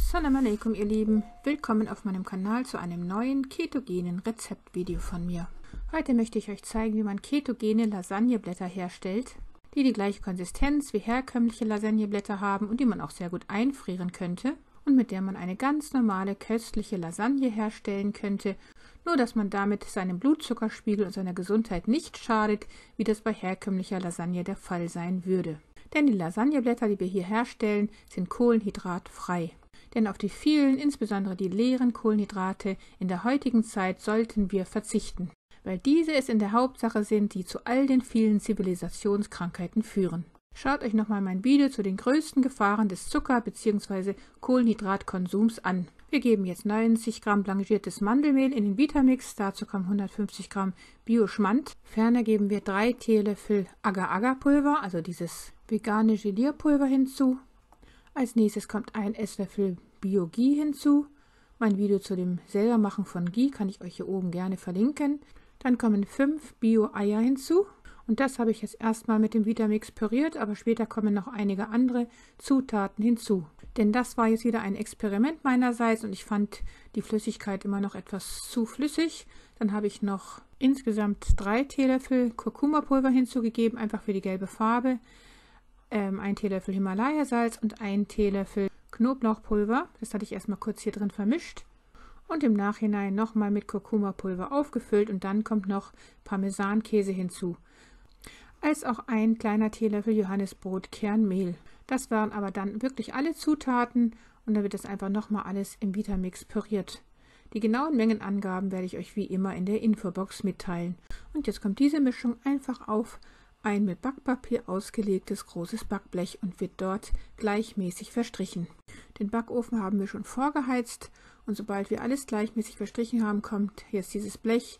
Assalamu alaikum ihr Lieben, willkommen auf meinem Kanal zu einem neuen ketogenen Rezeptvideo von mir. Heute möchte ich euch zeigen, wie man ketogene Lasagneblätter herstellt, die die gleiche Konsistenz wie herkömmliche Lasagneblätter haben und die man auch sehr gut einfrieren könnte und mit der man eine ganz normale köstliche Lasagne herstellen könnte, nur dass man damit seinem Blutzuckerspiegel und seiner Gesundheit nicht schadet, wie das bei herkömmlicher Lasagne der Fall sein würde. Denn die Lasagneblätter, die wir hier herstellen, sind kohlenhydratfrei. Denn auf die vielen, insbesondere die leeren Kohlenhydrate in der heutigen Zeit sollten wir verzichten, weil diese es in der Hauptsache sind, die zu all den vielen Zivilisationskrankheiten führen. Schaut euch nochmal mein Video zu den größten Gefahren des Zucker- bzw. Kohlenhydratkonsums an. Wir geben jetzt 90 Gramm blanchiertes Mandelmehl in den Vitamix, dazu kommen 150 Gramm Bio-Schmand. Ferner geben wir 3 Teelöffel Agar-Agar-Pulver, also dieses vegane Gelierpulver hinzu. Als nächstes kommt ein Esslöffel Bio-Ghee hinzu. Mein Video zu dem Selbermachen von Ghee kann ich euch hier oben gerne verlinken. Dann kommen 5 Bio-Eier hinzu. Und das habe ich jetzt erstmal mit dem Vitamix püriert, aber später kommen noch einige andere Zutaten hinzu. Denn das war jetzt wieder ein Experiment meinerseits und ich fand die Flüssigkeit immer noch etwas zu flüssig. Dann habe ich noch insgesamt 3 Teelöffel Kurkuma-Pulver hinzugegeben, einfach für die gelbe Farbe. 1 Teelöffel Himalaya-Salz und 1 Teelöffel Knoblauchpulver. Das hatte ich erstmal kurz hier drin vermischt. Und im Nachhinein nochmal mit Kurkuma-Pulver aufgefüllt und dann kommt noch Parmesankäse hinzu. Als auch ein kleiner Teelöffel Johannisbrotkernmehl. Das waren aber dann wirklich alle Zutaten und dann wird das einfach nochmal alles im Vitamix püriert. Die genauen Mengenangaben werde ich euch wie immer in der Infobox mitteilen. Und jetzt kommt diese Mischung einfach auf ein mit Backpapier ausgelegtes großes Backblech und wird dort gleichmäßig verstrichen. Den Backofen haben wir schon vorgeheizt und sobald wir alles gleichmäßig verstrichen haben, kommt jetzt dieses Blech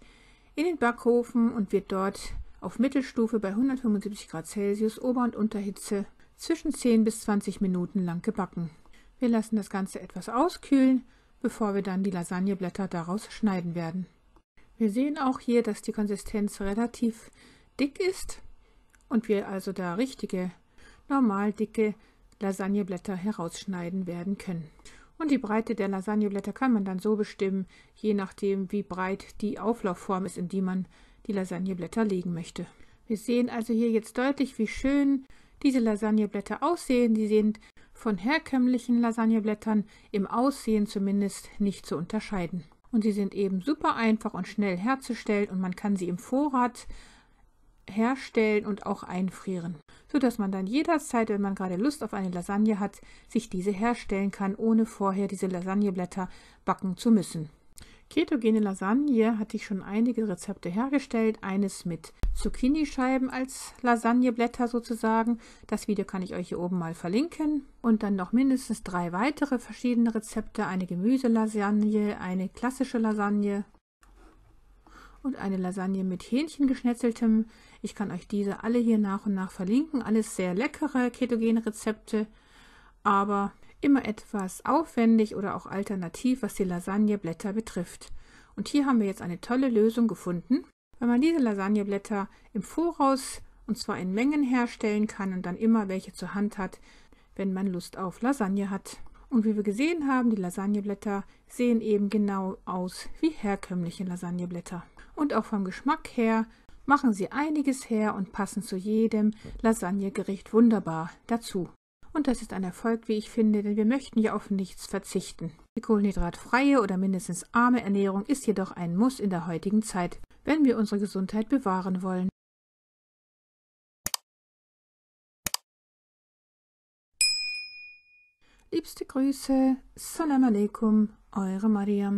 in den Backofen und wird dort auf Mittelstufe bei 175 Grad Celsius Ober- und Unterhitze zwischen 10 bis 20 Minuten lang gebacken. Wir lassen das Ganze etwas auskühlen, bevor wir dann die Lasagneblätter daraus schneiden werden. Wir sehen auch hier, dass die Konsistenz relativ dick ist und wir also da richtige, normal dicke Lasagneblätter herausschneiden werden können. Und die Breite der Lasagneblätter kann man dann so bestimmen, je nachdem wie breit die Auflaufform ist, in die man die Lasagneblätter legen möchte. Wir sehen also hier jetzt deutlich, wie schön diese Lasagneblätter aussehen. Die sind von herkömmlichen Lasagneblättern im Aussehen zumindest nicht zu unterscheiden. Und sie sind eben super einfach und schnell herzustellen und man kann sie im Vorrat herstellen und auch einfrieren, sodass man dann jederzeit, wenn man gerade Lust auf eine Lasagne hat, sich diese herstellen kann, ohne vorher diese Lasagneblätter backen zu müssen. Ketogene Lasagne hatte ich schon einige Rezepte hergestellt, eines mit Zucchini-Scheiben als Lasagneblätter sozusagen. Das Video kann ich euch hier oben mal verlinken. Und dann noch mindestens 3 weitere verschiedene Rezepte, eine Gemüselasagne, eine klassische Lasagne und eine Lasagne mit Hähnchengeschnetzeltem. Ich kann euch diese alle hier nach und nach verlinken. Alles sehr leckere ketogene Rezepte, aber immer etwas aufwendig oder auch alternativ, was die Lasagneblätter betrifft. Und hier haben wir jetzt eine tolle Lösung gefunden, weil man diese Lasagneblätter im Voraus und zwar in Mengen herstellen kann und dann immer welche zur Hand hat, wenn man Lust auf Lasagne hat. Und wie wir gesehen haben, die Lasagneblätter sehen eben genau aus wie herkömmliche Lasagneblätter. Und auch vom Geschmack her machen sie einiges her und passen zu jedem Lasagnegericht wunderbar dazu. Und das ist ein Erfolg, wie ich finde, denn wir möchten ja auf nichts verzichten. Die kohlenhydratfreie oder mindestens arme Ernährung ist jedoch ein Muss in der heutigen Zeit, wenn wir unsere Gesundheit bewahren wollen. Liebste Grüße, Salam alaikum, eure Mariam.